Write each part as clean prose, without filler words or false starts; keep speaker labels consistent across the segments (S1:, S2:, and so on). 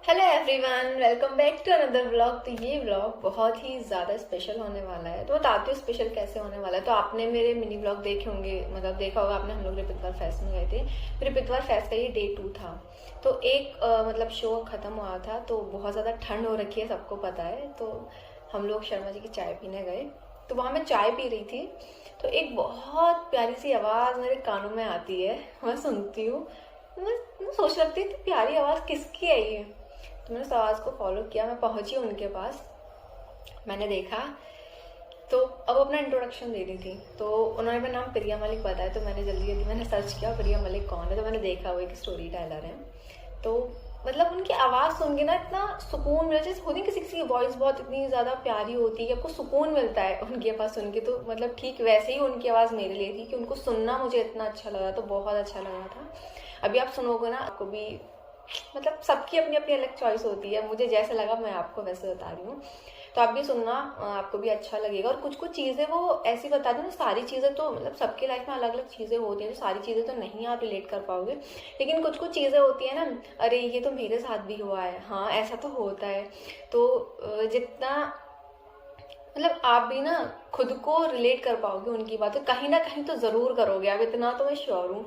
S1: Hello everyone, welcome back to another vlog. तो ये vlog बहुत ही ज़्यादा स्पेशल होने वाला है। तो बताती हूँ स्पेशल कैसे होने वाला है। तो आपने मेरे मिनी व्लॉग देखे होंगे, मतलब देखा होगा आपने। हम लोग रिपितवार फेस्ट में गए थे। रिपितवार फेस्ट का ये डे 2 था। तो एक मतलब शो खत्म हुआ था, तो बहुत ज़्यादा ठंड हो रखी है, सबको पता है। तो हम लोग शर्मा जी की चाय पीने गए। तो वहाँ मैं चाय पी रही थी, तो एक बहुत प्यारी सी आवाज़ मेरे कानों में आती है। मैं सुनती हूँ, मैं सोच रखती थी प्यारी आवाज़ किसकी है ये। तो मैंने उस आवाज़ को फॉलो किया, मैं पहुंची उनके पास। मैंने देखा तो अब अपना इंट्रोडक्शन दे रही थी। तो उन्होंने मेरा नाम प्रिया मलिक बताया। तो मैंने जल्दी मैंने सर्च किया प्रिया मलिक कौन है। तो मैंने देखा वो एक स्टोरी टेलर है। तो मतलब उनकी आवाज़ सुन के ना इतना सुकून मिला। जैसे होती किसी किसी की वॉइस बहुत इतनी ज़्यादा प्यारी होती है कि आपको सुकून मिलता है उनकी आवाज़ सुन के। तो मतलब ठीक वैसे ही उनकी आवाज़ मेरे लिए थी कि उनको सुनना मुझे इतना अच्छा लगा। तो बहुत अच्छा लगा था। अभी आप सुनोगे ना, आपको भी मतलब सबकी अपनी अपनी अलग चॉइस होती है। मुझे जैसे लगा मैं आपको वैसे बता रही हूँ। तो आप भी सुनना, आपको भी अच्छा लगेगा। और कुछ कुछ चीज़ें वो ऐसी बता दी ना, सारी चीज़ें तो मतलब सबके लाइफ में अलग अलग चीज़ें होती हैं। तो सारी चीज़ें तो नहीं आप रिलेट कर पाओगे, लेकिन कुछ कुछ चीज़ें होती है ना, अरे ये तो मेरे साथ भी हुआ है, हाँ ऐसा तो होता है। तो जितना मतलब आप भी ना खुद को रिलेट कर पाओगे उनकी बातें, कहीं ना कहीं तो ज़रूर करोगे आप, इतना तो मैं श्योर हूँ।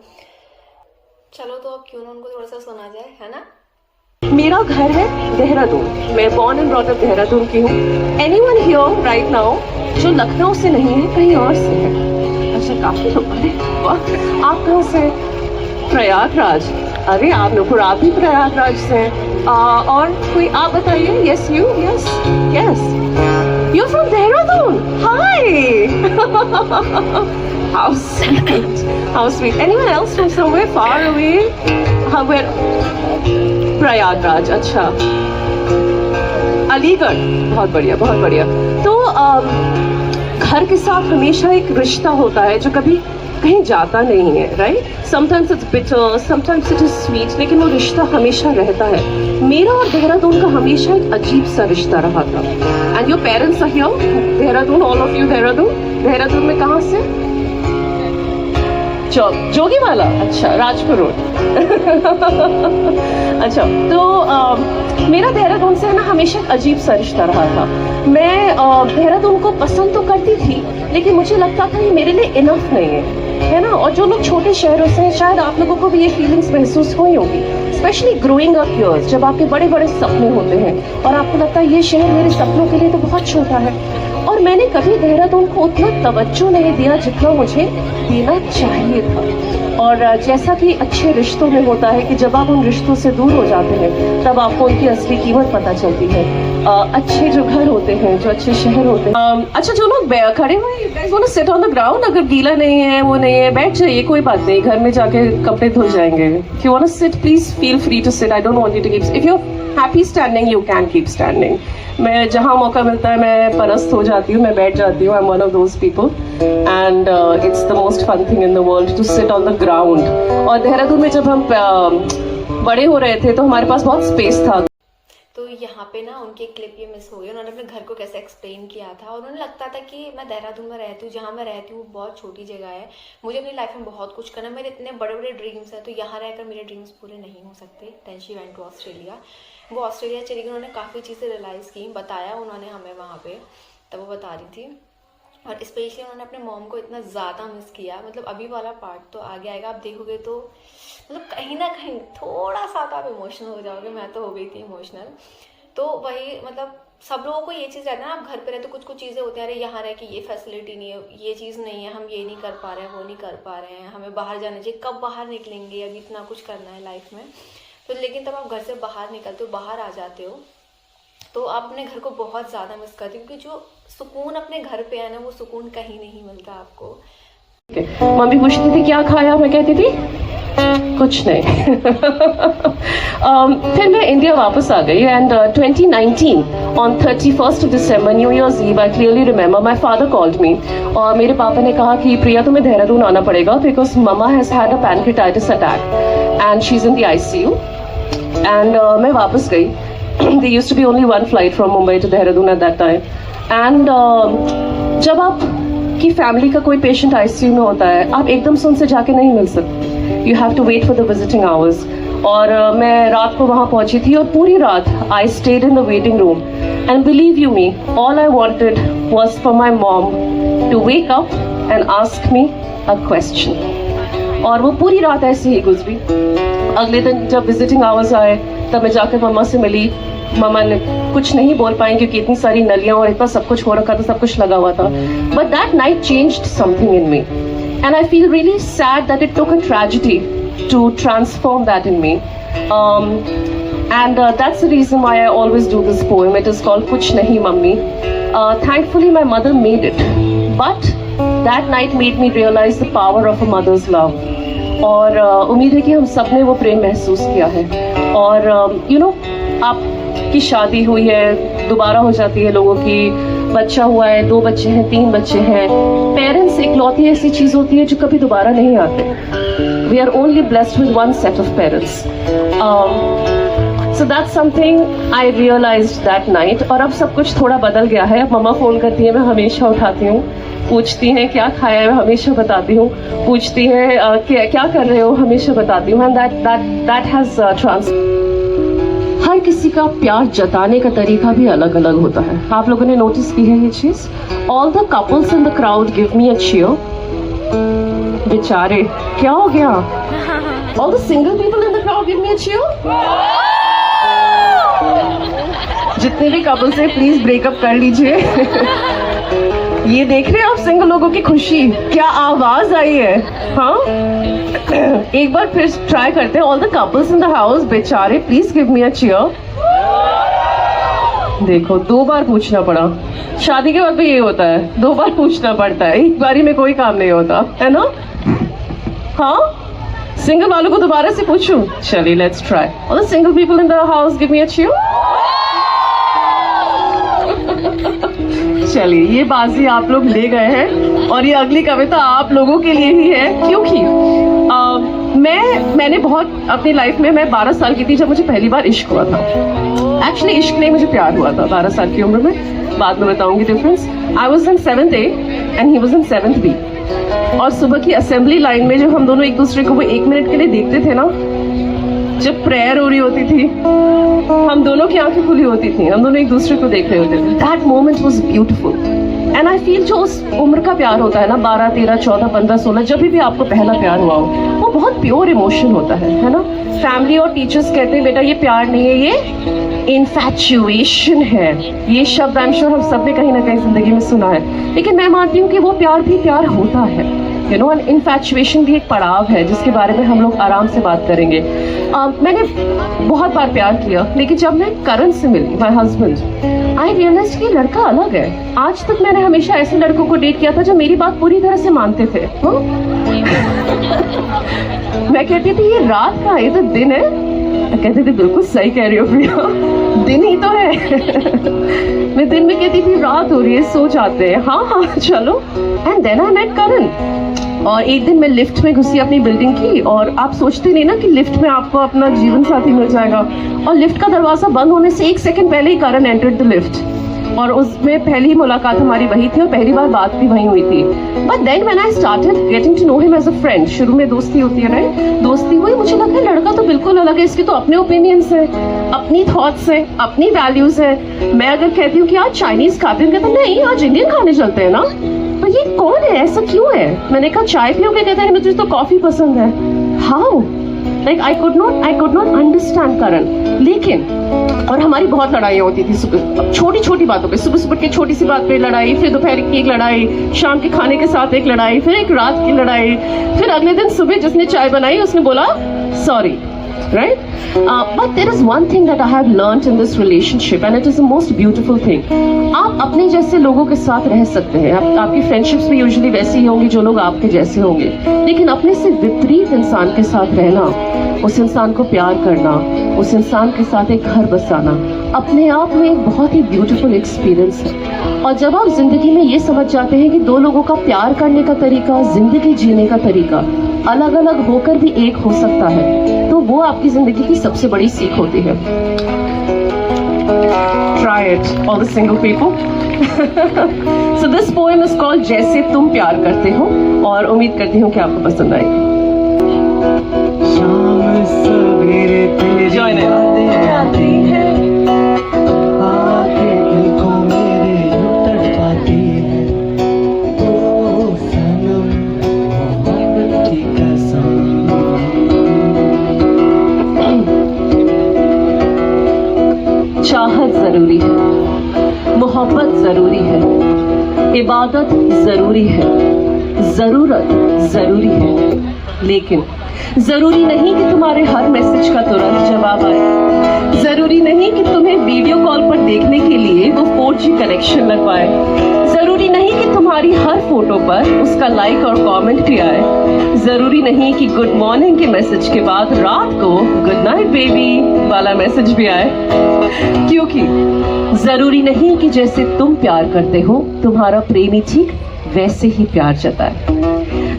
S1: चलो तो अब क्यों ना उनको थोड़ा सा सुना जाए, है ना।
S2: मेरा घर है देहरादून। मैं born and brought up Dehradun की हूँ। एनीवन हियर राइट नाउ जो लखनऊ से नहीं है, कहीं और से है? अच्छा, काफी लोग। अरे वाह, आप कहाँ से? प्रयागराज। अरे आप नुपुर, आप भी प्रयागराज से हैं। और कोई आप बताइए। Yes you, yes yes, you from Dehradun. Hi how sweet, how sweet. Anyone else from somewhere far away? How where? Prayagraj. अच्छा, अलीगढ़। बहुत बढ़िया, बहुत बढ़िया। तो घर के साथ हमेशा एक रिश्ता होता है जो कभी कहीं जाता नहीं है, right? Sometimes it's bitter, sometimes it is sweet, लेकिन वो रिश्ता हमेशा रहता है। मेरा और देहरादून का हमेशा एक अजीब सा रिश्ता रहा था। And your parents are here, Dehradun, all of you. Dehradun में कहाँ से? जोगीवाला। अच्छा, राजपुर रोड। अच्छा, तो मेरा देहरादून से ना हमेशा एक अजीब सा रिश्ता रहा था। मैं देहरादून को पसंद तो करती थी, लेकिन मुझे लगता था ये मेरे लिए इनफ नहीं है ना। और जो लोग छोटे शहरों से हैं, शायद आप लोगों को भी ये फीलिंग्स महसूस हुई होगी, स्पेशली ग्रोइंग अप ईयर्स, जब आपके बड़े बड़े सपने होते हैं और आपको लगता है ये शहर मेरे सपनों के लिए तो बहुत छोटा है। और मैंने कभी देहरादून को उतना तवज्जो नहीं दिया जितना मुझे देना चाहिए था। और जैसा कि अच्छे रिश्तों में होता है कि जब आप उन रिश्तों से दूर हो जाते हैं, तब आपको उनकी असली कीमत पता चलती है। अच्छे जो घर होते हैं, जो अच्छे शहर होते हैं। अच्छा, जो लोग खड़े हुए सिट ऑन द ग्राउंड, अगर गीला नहीं है, वो नहीं है, बैठ जाइए, कोई बात नहीं, घर में जाके कपड़े धुल जाएंगे। If you want to sit, please feel free to sit. I don't want you to keep, if you happy standing, you can keep standing. मैं जहाँ मौका मिलता है मैं परस्त हो जाती हूँ, मैं बैठ जाती हूँ। I am one of those people and it's the most fun thing in the world to sit on the ground. और देहरादून में जब हम बड़े हो रहे थे तो हमारे पास बहुत स्पेस था।
S1: तो यहाँ पे ना उनकी एक क्लिप ये मिस हो गई। उन्होंने अपने घर को कैसे एक्सप्लेन किया था, और उन्हें लगता था कि मैं देहरादून में रहती हूँ, जहाँ मैं रहती हूँ बहुत छोटी जगह है, मुझे अपनी लाइफ में बहुत कुछ करना है, मेरे इतने बड़े बड़े ड्रीम्स हैं, तो यहाँ रहकर मेरे ड्रीम्स पूरे नहीं हो सकते। Then she went to Australia. वो ऑस्ट्रेलिया चली गई, उन्होंने काफ़ी चीज़ें रियलाइज़ की, बताया उन्होंने हमें वहाँ पर, तब वो बता रही थी। और स्पेशली उन्होंने अपने मॉम को इतना ज़्यादा मिस किया। मतलब अभी वाला पार्ट तो आगे आएगा, आप देखोगे तो मतलब कहीं ना कहीं थोड़ा सा तो आप इमोशनल हो जाओगे। मैं तो हो गई थी इमोशनल। तो वही मतलब सब लोगों को ये चीज़ रहता है ना, आप घर पे रहते तो कुछ कुछ चीज़ें होती हैं, अरे यहाँ रह कि ये फैसिलिटी नहीं है, ये चीज़ नहीं है, हम ये नहीं कर पा रहे हैं, वो नहीं कर पा रहे हैं, हमें बाहर जाना चाहिए, कब बाहर निकलेंगे, अभी इतना कुछ करना है लाइफ में। तो लेकिन तब आप घर से बाहर निकलते हो, बाहर आ जाते हो, तो आप अपने घर को बहुत ज़्यादा मिस करते हो, क्योंकि जो सुकून अपने घर पे है ना, वो सुकून कहीं नहीं मिलता आपको।
S2: मम्मी पूछती थी क्या खाया, मैं कहती थी कुछ नहीं। फिर मैं इंडिया वापस आ गई and 2019 on 31st December, new year's eve, I clearly remember, my father called me और मेरे पापा ने कहा कि प्रिया तुम्हें देहरादून आना पड़ेगा because mama has had a pancreatitis attack and she is in the ICU। And मैं वापस गई। There used to be only one flight from Mumbai to Dehradun at that time. And जब आप की फैमिली का कोई पेशेंट ICU में होता है, आप एकदम से उनसे जाके नहीं मिल सकते। You have to wait for the visiting hours. और मैं रात को वहाँ पहुँची थी और पूरी रात I stayed in the waiting room and believe you me all I wanted was for my mom to wake up and ask me a question. और वो पूरी रात ऐसे ही गुजरी। अगले दिन जब विजिटिंग आवर्स आए तब मैं जाकर मम्मा से मिली। मम्मा ने कुछ नहीं बोल पाई क्योंकि इतनी सारी नलियाँ और इतना सब कुछ हो रखा था, सब कुछ लगा हुआ था। But that night changed something in me and I feel really sad that it took a tragedy to transform that in me. And that's the reason why I always do this poem. It is called Kuch Nahi Mummy. Thankfully my mother made it, but that night made me realize the power of a mother's love. और उम्मीद है कि हम सब ने वो प्रेम महसूस किया है। और you know, आपकी शादी हुई है, दोबारा हो जाती है, लोगों की बच्चा हुआ है, 2 बच्चे हैं, 3 बच्चे हैं। पेरेंट्स इकलौती ऐसी चीज होती है जो कभी दोबारा नहीं आते। We are only blessed with one set of parents. So that's something I realized that night. और अब सब कुछ थोड़ा बदल गया है। अब मम्मा फोन करती है, मैं हमेशा उठाती हूँ। पूछती हैं क्या खाया है, मैं हमेशा बताती हूँ। पूछती हैं क्या कर रहे हो, हमेशा बताती हूँ। And that has हर किसी का प्यार जताने का तरीका भी अलग अलग होता है। आप लोगों ने नोटिस की है ये चीज? All the couples in the crowd give me a cheer. बेचारे क्या हो गया? All the single people in the crowd give me a cheer. जितने भी कपल्स हैं प्लीज ब्रेकअप कर लीजिए। ये देख रहे हैं आप सिंगल लोगों की खुशी, क्या आवाज आई है। हाँ, एक बार फिर ट्राई करते हैं। All the couples in the house, बेचारे please give me a cheer. देखो 2 बार पूछना पड़ा। शादी के बाद भी ये होता है, 2 बार पूछना पड़ता है, एक बारी में कोई काम नहीं होता है ना। हाँ, सिंगल वालों को दोबारा से पूछूं? चलिए let's try. All the single people in the house give me a cheer. चलिए, ये बाजी आप लोग ले गए हैं और ये अगली कविता आप लोगों के लिए ही है, क्योंकि मैंने बहुत अपनी लाइफ में, मैं 12 साल की थी जब मुझे पहली बार इश्क हुआ था। एक्चुअली इश्क नहीं, मुझे प्यार हुआ था 12 साल की उम्र में। बाद में बताऊंगी difference. I was in 7th A and he was in 7th B। और सुबह की असेंबली लाइन में जब हम दोनों एक दूसरे को वो 1 मिनट के लिए देखते थे ना, जब प्रेयर हो रही होती थी, हम दोनों की आंखें खुली होती थी, हम दोनों एक दूसरे को देख रहे होते थे। That moment was beautiful and I feel जो उस उम्र का प्यार होता है ना, 12, 13, 14, 15, 16, जब भी आपको पहला प्यार हुआ हो, वो बहुत प्योर इमोशन होता है ना। फैमिली और टीचर्स कहते हैं बेटा ये प्यार नहीं है, ये इनफैचुएशन है। ये शब्द आई एम श्योर हम सब ने कहीं ना कहीं जिंदगी में सुना है, लेकिन मैं मानती हूँ कि वो प्यार भी प्यार होता है। यू नो, एंड इनफैचुएशन भी एक पड़ाव है जिसके बारे में हम लोग आराम से बात करेंगे। मैंने बहुत बार प्यार किया, लेकिन जब मैं करण से मिली, माय हस्बैंड, आई रियलाइज कि लड़का अलग है। आज तक मैंने हमेशा ऐसे लड़कों को डेट किया था जो मेरी बात पूरी तरह से मानते थे। मैं कहती थी ये रात का, ये तो दिन है। कहते थे बिल्कुल सही कह रही हो प्रिया, दिन ही तो है। मैं दिन में कहती थी रात हो रही है, सो जाते हैं। हाँ हाँ चलो। एंड देन आई मेट करण। और एक दिन मैं लिफ्ट में घुसी अपनी बिल्डिंग की, और आप सोचते नहीं ना कि लिफ्ट में आपको अपना जीवन साथी मिल जाएगा। और लिफ्ट का दरवाजा बंद होने से 1 सेकंड पहले ही करण एंटर्ड द लिफ्ट, और उसमें पहली मुलाकात हमारी वही थी और पहली बार बात भी वही हुई थी। But then when I started getting to know him as a friend, शुरू में दोस्ती होती है राइट, दोस्ती हुई, मुझे लगा लड़का तो बिल्कुल अलग है, इसके तो अपने ओपिनियंस है, अपनी थॉट्स है, अपनी वैल्यूज है। मैं अगर कहती हूँ कि आज चाइनीज खाते हैं, कहते नहीं आज इंडियन खाने चलते हैं ना। तो ये कौन है, ऐसा क्यों है? मैंने कहा चाय पियोगे, कहते हैं मुझे तो कॉफी पसंद है। How? Like I could not understand Karan. लेकिन और हमारी बहुत लड़ाइयाँ होती थी सुबह, छोटी छोटी बातों पे, सुबह सुबह की छोटी सी बात पे लड़ाई, फिर दोपहर की एक लड़ाई, शाम के खाने के साथ एक लड़ाई, फिर एक रात की लड़ाई, फिर अगले दिन सुबह जिसने चाय बनाई उसने बोला sorry, right? But there is one thing that I have learned in this relationship and it is the most beautiful thing. आप अपने जैसे लोगों के साथ रह सकते हैं, आपकी फ्रेंडशिप्स भी यूजुअली वैसी ही होंगी जो लोग आपके जैसे होंगे, लेकिन अपने से विपरीत इंसान के साथ रहना, उस इंसान को प्यार करना, उस इंसान के साथ एक घर बसाना अपने आप में एक बहुत ही ब्यूटीफुल एक्सपीरियंस है। और जब आप जिंदगी में ये समझ जाते हैं कि 2 लोगों का प्यार करने का तरीका, जिंदगी जीने का तरीका अलग अलग होकर भी एक हो सकता है, तो वो आपकी जिंदगी की सबसे बड़ी सीख होती है। Try it, all the single people. So this poem is called जैसे तुम प्यार करते हो, और उम्मीद करती हूँ कि आपको पसंद आएगी।
S3: शाम सवेरे तेरी यादें आती है, आके दिल को मेरे यूं तड़पाती है। ओ सनम मोहब्बत की कसम।
S2: चाहत जरूरी है, मोहब्बत जरूरी है, इबादत जरूरी है, जरूरत जरूरी है, लेकिन जरूरी नहीं कि तुम्हारे हर मैसेज का तुरंत जवाब आए। जरूरी नहीं कि तुम्हें वीडियो कॉल पर देखने के लिए वो 4G कनेक्शन लगवाए। जरूरी नहीं कि तुम्हारी हर फोटो पर उसका लाइक और कमेंट भी आए। जरूरी नहीं कि गुड मॉर्निंग के मैसेज के बाद रात को गुड नाइट बेबी वाला मैसेज भी आए, क्योंकि जरूरी नहीं कि जैसे तुम प्यार करते हो तुम्हारा प्रेमी ठीक वैसे ही प्यार जताए।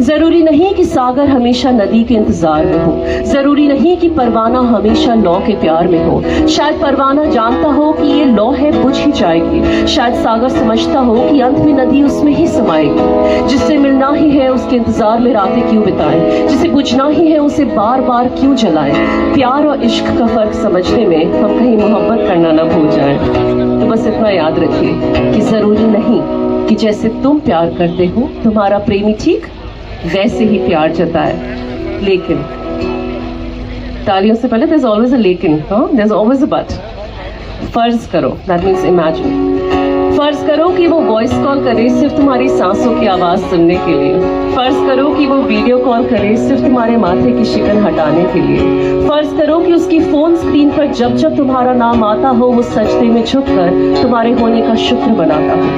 S2: जरूरी नहीं कि सागर हमेशा नदी के इंतजार में हो। जरूरी नहीं कि परवाना हमेशा लौ के प्यार में हो। शायद परवाना जानता हो कि ये लौ है बुझ ही जाएगी। शायद सागर समझता हो कि अंत में नदी उसमें ही समाएगी। जिससे मिलना ही है उसके इंतजार में रातें क्यों बिताएं, जिसे बुझना ही है उसे बार बार क्यों जलाएं। प्यार और इश्क का फर्क समझने में हम कहीं मोहब्बत करना न भूल जाएं। तो बस इतना याद रखिए कि जरूरी नहीं कि जैसे तुम प्यार करते हो तुम्हारा प्रेमी ठीक वैसे ही प्यार जताए। लेकिन तालियों से पहले there's always a लेकिन, there's always a but। फर्ज करो, that means imagine, फर्ज करो कि वो वॉइस कॉल करे सिर्फ तुम्हारी सांसों की आवाज सुनने के लिए। फर्ज करो कि वो वीडियो कॉल करे सिर्फ तुम्हारे माथे की शिकन हटाने के लिए। फर्ज करो कि उसकी फोन स्क्रीन पर जब जब तुम्हारा नाम आता हो वो सजदे में झुककर तुम्हारे होने का शुक्र मनाता हो।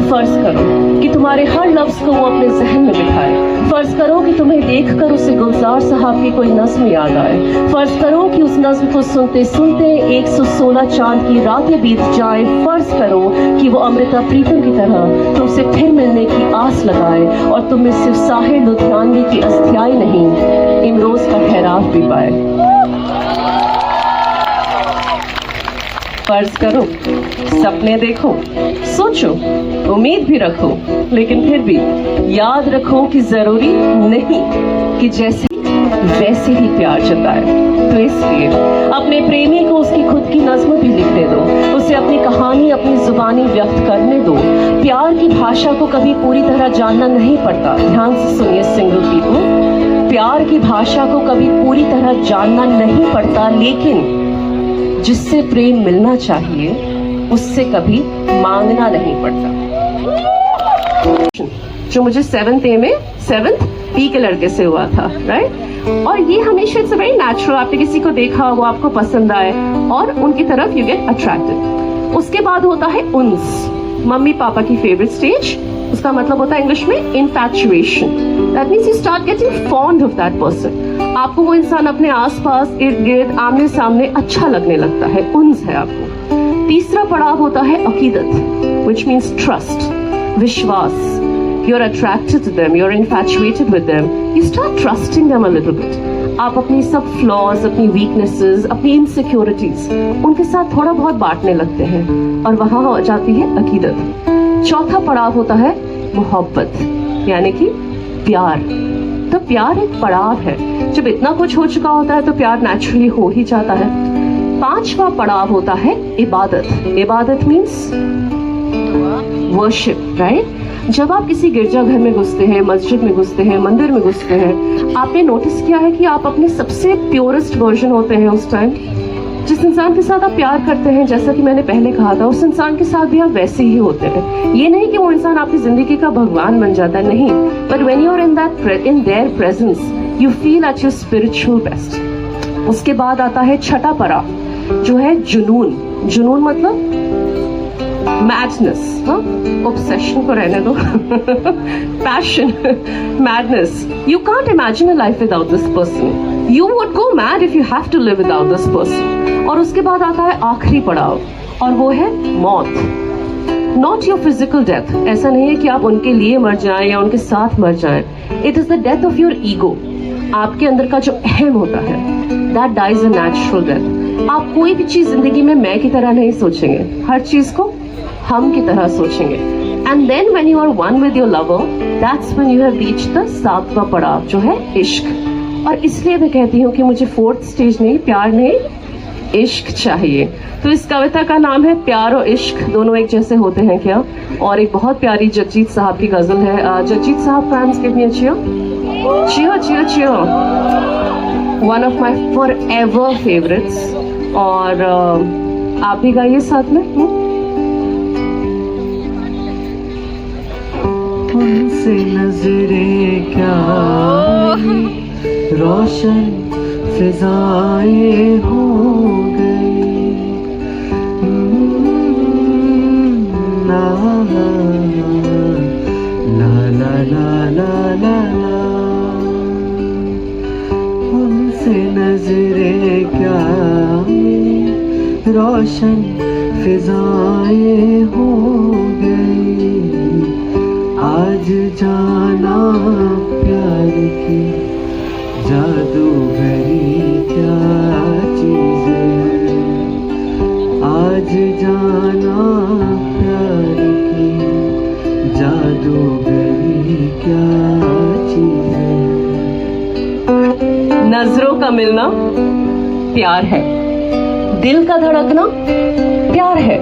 S2: फर्ज करो कि तुम्हारे हर लफ्ज को वो अपने जहन में बिठाए। फर्ज करो कि तुम्हें देखकर उसे गुलजार साहब की कोई नज्म याद आए। फर्ज करो कि उस नज्म को सुनते सुनते 116 चांद की रातें बीत जाए। फर्ज करो कि वो अमृता प्रीतम की तरह तुमसे फिर मिलने की आस लगाए और तुम्हें सिर्फ साहिर लुधियानवी की अस्थियाई नहीं इमरोज का ठहराव भी पाए। फर्ज करो, सपने देखो, सोचो, उम्मीद भी रखो, लेकिन फिर भी याद रखो कि जरूरी नहीं कि जैसे वैसे ही प्यार जताए। तो इसलिए अपने प्रेमी को उसकी खुद की नज्म भी लिखने दो, उसे अपनी कहानी अपनी जुबानी व्यक्त करने दो। प्यार की भाषा को कभी पूरी तरह जानना नहीं पड़ता। ध्यान से सुनिए सिंगल पीपल, प्यार की भाषा को कभी पूरी तरह जानना नहीं पड़ता, लेकिन जिससे प्रेम मिलना चाहिए उससे कभी मांगना नहीं पड़ता। जो मुझे 7th A में 7th B के लड़के से हुआ था, राइट? और ये हमेशा इट्स वेरी नेचुरल, आपने किसी को देखा, वो आपको पसंद आए और उनकी तरफ यू गेट अट्रैक्टेड। उसके बाद होता है उन्स, मम्मी पापा की फेवरेट स्टेज। उसका मतलब होता है इंग्लिश में infatuation. That means you start getting fond of that person. आपको वो इंसान अपने आसपास इर्द गिर्द आमने सामने अच्छा लगने लगता है, उन्स है आपको। तीसरा पड़ाव होता है अकीदत, विच मीन्स ट्रस्ट, विश्वास। You're attracted to them, you're infatuated with them, you start trusting them a little bit। आप अपनी सब फ्लॉज, अपनी वीकनेसेस, अपनी इनसिक्योरिटीज उनके साथ थोड़ा बहुत बांटने लगते हैं और वहां हो जाती है अकीदत। चौथा पड़ाव होता है मोहब्बत, यानी कि प्यार। तो प्यार एक पड़ाव है, जब इतना कुछ हो चुका होता है तो प्यार नेचुरली हो ही जाता है। पांचवा पड़ाव होता है इबादत। इबादत मीन्स वर्शिप, राइट? जब आप किसी गिरजाघर में घुसते हैं, मस्जिद में घुसते हैं, मंदिर में घुसते हैं, आपने नोटिस किया है कि आप अपने सबसे प्योरेस्ट वर्जन होते हैं उस टाइम। जिस इंसान के साथ आप प्यार करते हैं, जैसा कि मैंने पहले कहा था, उस इंसान के साथ भी आप वैसे ही होते हैं। ये नहीं कि वो इंसान आपकी जिंदगी का भगवान बन जाता है, नहीं, but when you are in their presence you feel at your spiritual best. उसके बाद आता है छठा पड़ाव, जो है जुनून। जुनून मतलब मैडनेस, ऑब्सेशन को रहने दो, passion, madness. You can't imagine a life without this person, you would go mad if you have to live without this person. और उसके बाद आता है आखिरी पड़ाव, और वो है मौत। नॉट योर फिजिकल डेथ, ऐसा नहीं है कि आप उनके लिए मर जाएं या उनके साथ मर जाएं। It is the death of your ego. आपके अंदर का जो अहम होता है, that dies a natural death. आप कोई भी चीज जिंदगी में मैं की तरह नहीं सोचेंगे, हर चीज को हम की तरह सोचेंगे। And then when you are one with your lover, that's when you have reached the सातवां पड़ाव, जो है इश्क। और इसलिए मैं कहती हूँ कि मुझे फोर्थ स्टेज नहीं, प्यार नहीं, इश्क चाहिए। तो इस कविता का नाम है प्यार और इश्क दोनों एक जैसे होते हैं क्या। और एक बहुत प्यारी जगजीत साहब की गजल है। जगजीत साहब fans give me a cheer, cheer, cheer, cheer. One of my forever favorites. और आप भी गाइए साथ में।
S3: उनसे नजरें क्या रोशन फिजाएं हो गई, ला ला ला ला ला ला, उनसे नजरें क्या रोशन फिजाएं हो गई, आज जाना प्यार की जादूगरी क्या चीज़ है, आज जाना प्यार की जादूगरी क्या चीज़ है।
S2: नजरों का मिलना प्यार है, दिल का धड़कना प्यार है,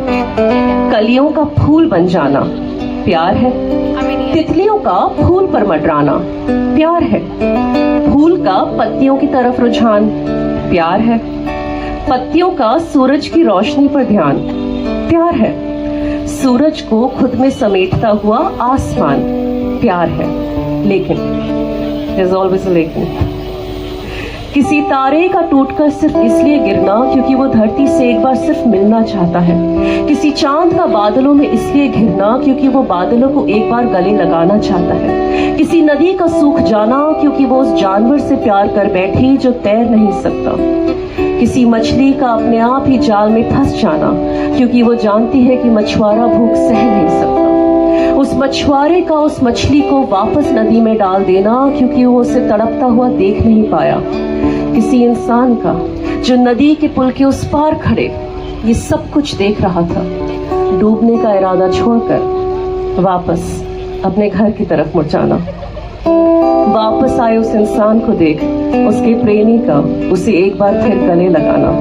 S2: कलियों का फूल बन जाना प्यार है, तितलियों का फूल पर मंडराना प्यार है, फूल का पत्तियों की तरफ रुझान प्यार है, पत्तियों का सूरज की रोशनी पर ध्यान प्यार है, सूरज को खुद में समेटता हुआ आसमान प्यार है। लेकिन there's always a लेकिन, किसी तारे का टूटकर सिर्फ इसलिए गिरना क्योंकि वो धरती से एक बार सिर्फ मिलना चाहता है, किसी चांद का बादलों में इसलिए घिरना क्योंकि वो बादलों को एक बार गले लगाना चाहता है, किसी नदी का सूख जाना क्योंकि वो उस जानवर से प्यार कर बैठी जो तैर नहीं सकता, किसी मछली का अपने आप ही जाल में फंस जाना क्योंकि वो जानती है कि मछुआरा भूख सह नहीं सकता, उस मछुआरे का उस मछली को वापस नदी में डाल देना क्योंकि वो उसे तड़पता हुआ देख नहीं पाया, किसी इंसान का जो नदी के पुल के उस पार खड़े ये सब कुछ देख रहा था, डूबने का इरादा छोड़कर वापस अपने घर की तरफ मुड़ जाना, वापस आए उस इंसान को देख उसके प्रेमी का उसे एक बार फिर गले लगाना।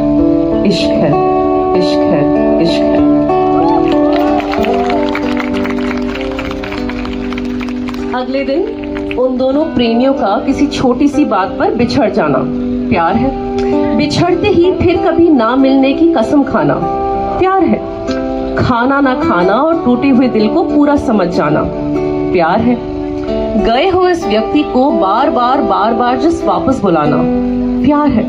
S2: इश्क है, इश्क है, इश्क है। अगले दिन उन दोनों प्रेमियों का किसी छोटी सी बात पर बिछड़ जाना प्यार है, बिछड़ते ही फिर कभी ना मिलने की कसम खाना प्यार है, खाना ना खाना और टूटे हुए दिल को पूरा समझ जाना प्यार है, गए हुए इस व्यक्ति को बार बार जस्ट वापस बुलाना प्यार है,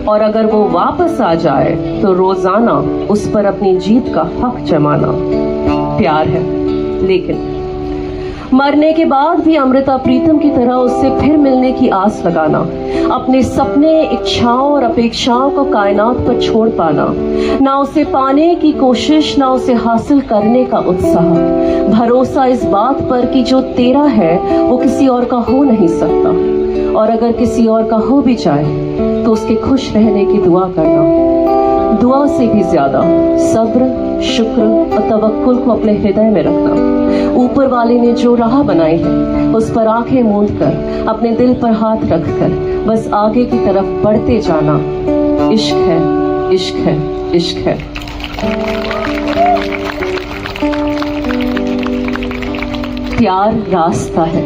S2: और अगर वो वापस आ जाए तो रोजाना उस पर अपनी जीत का हक जमाना प्यार है। लेकिन मरने के बाद भी अमृता प्रीतम की तरह उससे फिर मिलने की आस लगाना, अपने सपने, इच्छाओं और अपेक्षाओं को कायनात पर छोड़ पाना, ना उसे पाने की कोशिश ना उसे हासिल करने का उत्साह, भरोसा इस बात पर कि जो तेरा है वो किसी और का हो नहीं सकता, और अगर किसी और का हो भी जाए तो उसके खुश रहने की दुआ करना, दुआ से भी ज्यादा सब्र, शुक्र और तवक्कुल को अपने हृदय में रखना, ऊपर वाले ने जो राह बनाई है उस पर आंखें मूंद कर अपने दिल पर हाथ रखकर बस आगे की तरफ बढ़ते जाना। इश्क है, इश्क है, इश्क है। प्यार रास्ता है,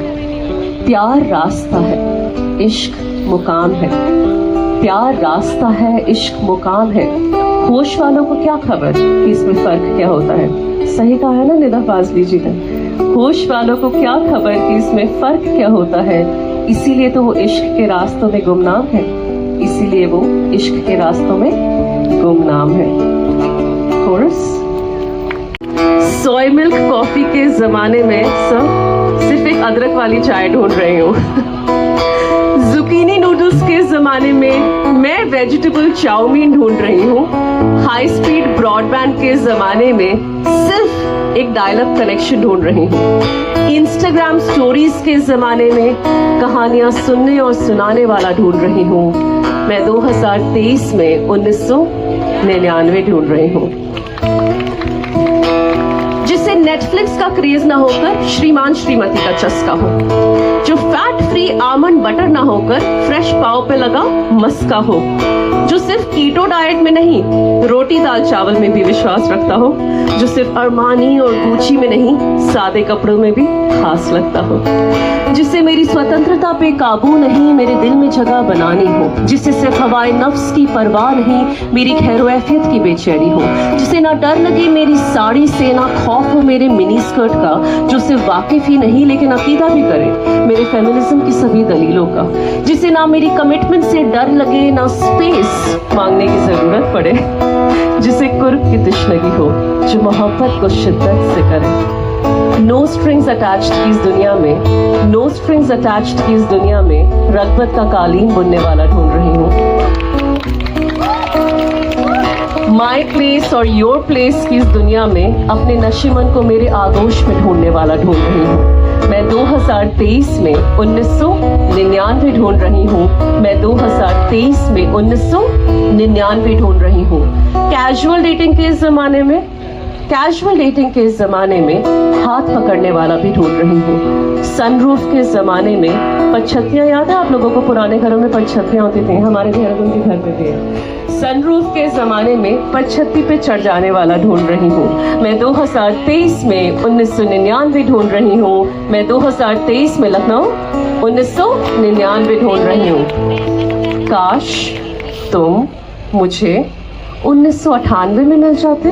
S2: प्यार रास्ता है, इश्क मुकाम है, प्यार रास्ता है, इश्क मुकाम है। होश वालों को क्या खबर कि इसमें फर्क क्या होता है। सही कहा है ना निदा फाजली जी ने, होश वालों को क्या खबर कि इसमें फर्क क्या होता है। इसीलिए तो वो इश्क के रास्तों में गुमनाम है, इसीलिए वो इश्क के रास्तों में गुमनाम है। कोरस। सोय मिल्क कॉफी के जमाने में सिर्फ एक अदरक वाली चाय ढूंढ रही हूँ। जुकीनी नूडल्स के जमाने में मैं वेजिटेबल चाउमीन ढूंढ रही हूँ। हाई स्पीड ब्रॉडबैंड के जमाने में सिर्फ एक डायल अप कनेक्शन ढूंढ रही हूँ। इंस्टाग्राम स्टोरीज के जमाने में कहानियां सुनने और सुनाने वाला ढूंढ रही हूँ। मैं 2023 में 1999 ढूंढ रही हूँ। जिसे नेटफ्लिक्स का क्रेज ना होकर श्रीमान श्रीमती का चस्का हो, जो फैट फ्री आमंड बटर ना होकर फ्रेश पाव पे लगा मस्का हो, जो सिर्फ कीटो डाइट में नहीं रोटी दाल चावल में भी विश्वास रखता हो, जो सिर्फ अरमानी और गुची में नहीं सादे कपड़ों में भी खास लगता हो, जिसे मेरी स्वतंत्रता पे काबू नहीं मेरे दिल में जगह बनानी हो, जिसे सिर्फ हवाए नफ्स की परवाह नहीं मेरी खैरोएफियत की बेचैनी हो, जिसे ना डर लगे मेरी साड़ी से ना खौफ हो मेरे मिनी स्कर्ट का, जो सिर्फ वाकिफ ही नहीं लेकिन अकीदा भी करे मेरे फेमिनिज्म की सभी दलीलों का, जिसे ना मेरी कमिटमेंट से डर लगे ना स्पेस मांगने की जरूरत पड़े, जिसे कुर्ब की तशनगी हो, जो मोहब्बत को शिद्दत से करे। नो स्ट्रिंग्स अटैच्ड की इस दुनिया में, नो स्ट्रिंग्स अटैच्ड की इस दुनिया में रगबत का कालीन बुनने वाला ढूंढ रही हूँ। माई प्लेस और योर प्लेस की इस दुनिया में अपने नशीमन को मेरे आगोश में ढूंढने वाला ढूंढ रही हूँ। मैं 2023 में 1999 ढूंढ रही हूँ। मैं 2023 में 1999 ढूंढ रही हूँ। कैजुअल डेटिंग के इस जमाने में हाथ पकड़ने वाला भी ढूंढ रही हूँ। सनरूफ के जमाने में पच्छतियाँ याद है आप लोगों को? पुराने घरों में पच्छतियाँ होती थी, हमारे देहरादून के घर पे भी है। सनरूफ के जमाने में पच्छती पे चढ़ जाने वाला ढूंढ रही हूँ। मैं 2023 में 1999 ढूंढ रही हूँ। मैं 2023 में लखनऊ 1999 ढूंढ रही हूँ। काश तुम मुझे 1998 में मिल जाते।